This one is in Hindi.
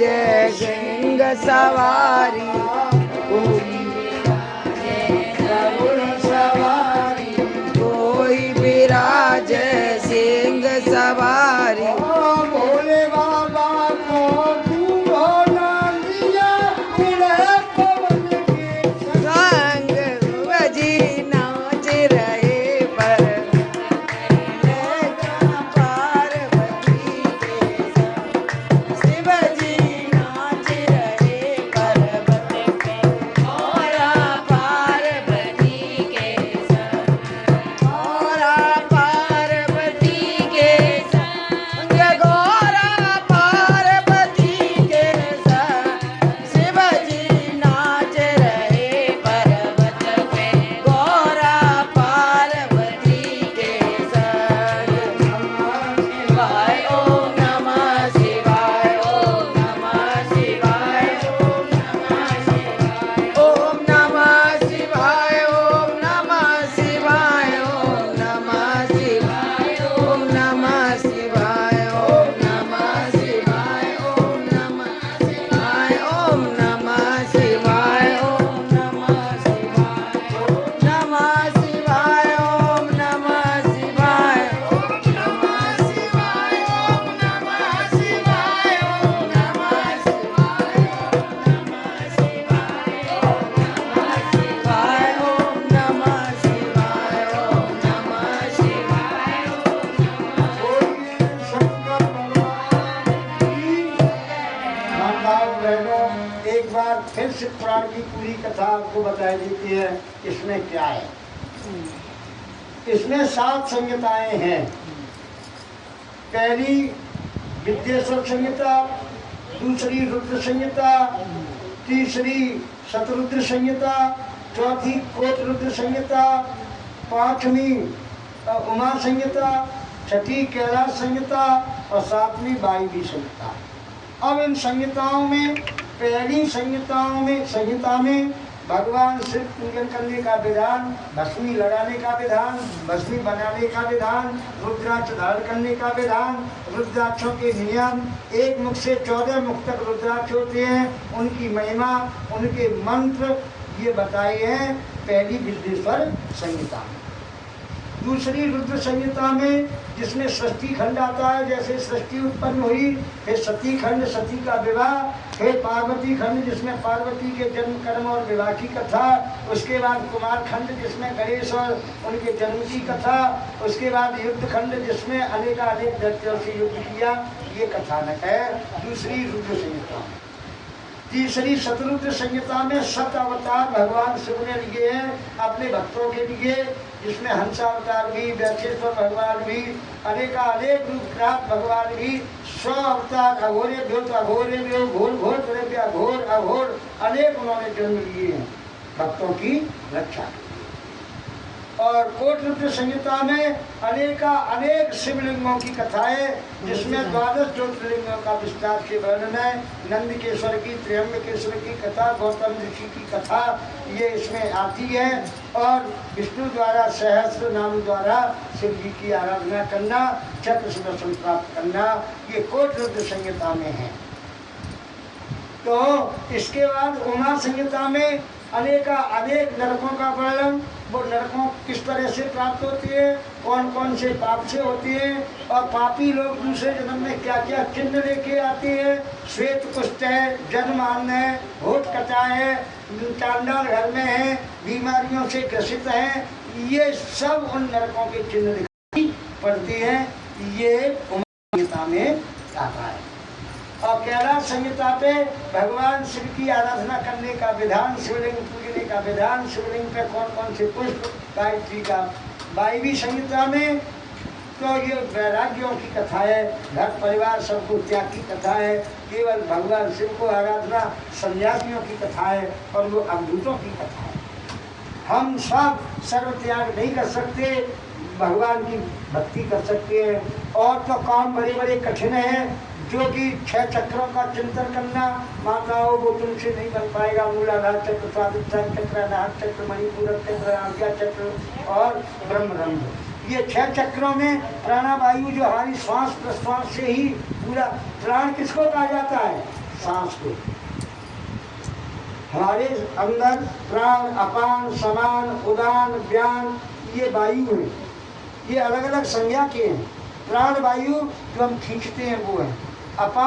विराजे सिंह सवारी, कोई गरुड़ सवारी, कोई विराजे सिंह सवारी। भोले बाबा को भूला दिया पवन के संग, बजी नाच रहे पर पार्वती के संग, शिवजी नाच रहे पर्वत पे गौरा पार्वती के संग, गौरा पार्वती के संग, गौरा पार्वती के संग, शिवजी नाच रहे पर्वत पे गौरा पार्वती के संग। शिवाय ओम नमः शिवाय, ओम नमः शिवाय, ओम नमः शिवाय, ओम नमः शिवाय, ओम नमः शिवाय, ओम नमः शिवाय, ओम नमः शिवाय, ओम नमः शिवाय, ओम नमः शिवाय, ओम नमः शिवाय, ओम नमः शिवाय, ओम नमः शिवाय, ओम नमः शिवाय, ओम नमः शिवाय, ओम नमः शिवाय, ओम नमः शिवाय, माताओं बहनों, एक बार फिर शिव पुराण की पूरी कथा आपको बताई देती है। इसमें क्या है? इसमें 7 संहिताएं हैं। पहली विद्येश्वर संहिता, दूसरी रुद्र संहिता, तीसरी शतरुद्र संहिता, चौथी कोट रुद्र संहिता, 5वीं उमा संहिता, 6ठी कैलाश संहिता और 7वीं वायवी संहिता। अब इन संहिताओं में पहली संहिता में भगवान शिव पूजन करने का विधान, भस्मी लगाने का विधान, भस्मी बनाने का विधान, रुद्राक्ष धारण करने का विधान, रुद्राक्षों के नियम, एक मुख से 14 मुख तक रुद्राक्ष होते हैं, उनकी महिमा, उनके मंत्र ये बताए हैं पहली विद्येश्वर संहिता में। दूसरी रुद्र संहिता में जिसमें सृष्टि खंड आता है, जैसे सृष्टि उत्पन्न हुई, फिर सती खंड, सती का विवाह, फिर पार्वती खंड जिसमें पार्वती के जन्म कर्म और विवाह की कथा, उसके बाद कुमार खंड जिसमें गणेश और उनके जन्म की कथा, उसके बाद युद्ध खंड जिसमें अनेकानेक दैत्यों से युद्ध किया, ये कथानक है दूसरी रुद्र संहिता। तीसरी शतरुद्र संहिता में 7 अवतार भगवान शिव ने लिए हैं अपने भक्तों के लिए, जिसमें हंसावतार भी, वैश्वेश्वर भगवान भी, अनेक रूप प्राप्त भगवान भी, 100 अवतार, अघोरे व्योत अघोरे व्यो, घोर घोर द्रव्य अघोर अघोर, अनेक उन्होंने जन्म लिए हैं भक्तों की रक्षा। और कोट रुद्र संहिता में अनेक शिवलिंगों की कथाएं, जिसमें 12 ज्योतिर्लिंगों का विस्तार से वर्णन है। नंदकेश्वर की, त्र्यंबकेश्वर की कथा, गौतम ऋषि की कथा ये इसमें आती है। और विष्णु द्वारा सहस्र नाम द्वारा शिव जी की आराधना करना, चक्र सुदर्शन प्राप्त करना, ये कोट रुद्र संहिता में है। तो इसके बाद उमा संहिता में अनेक नरकों का वर्णन, वो नरकों किस तरह से प्राप्त होती है, कौन कौन से पाप से होती है, और पापी लोग दूसरे जन्म में क्या क्या चिन्ह लेके आते हैं। श्वेत कुष्ठ है, जन्मान है, होठ कटा है, चांडाल घर में है, बीमारियों से ग्रसित है, ये सब उन नरकों के चिन्ह दिखाई पड़ती है। ये उमा संहिता में आता है। और कैलाश संहिता पे भगवान शिव की आराधना करने का विधान, शिवलिंग पूजने का विधान, शिवलिंग पे कौन कौन से पुष्प, गायत्री का। वायवी संहिता में तो ये वैराग्यों की कथा है, घर परिवार सबको त्याग की कथा है, केवल भगवान शिव को आराधना, सन्यासियों की कथा है, और वो अवधूतों की कथा है। हम सब सर्व त्याग नहीं कर सकते, भगवान की भक्ति कर सकते हैं। और तो काम बड़े बड़े कठिन हैं, जो कि 6 चक्रों का चिंतन करना, माताओं वो तुमसे नहीं बन पाएगा। मूलाधार चक्र, स्वादिष्ठान चक्र, अनाहत चक्र, मणिपूरक चक्र, आज्ञा चक्र और ब्रह्मरंध्र, ये 6 चक्रों में प्राणवायु जो हमारी श्वास प्रश्वास से ही पूरा। प्राण किसको कहा जाता है? सांस को। हमारे अंदर प्राण, अपान, समान, उदान, व्यान ये वायु है। ये अलग अलग संज्ञा के हैं। प्राण वायु जो हम खींचते हैं वो है। अपान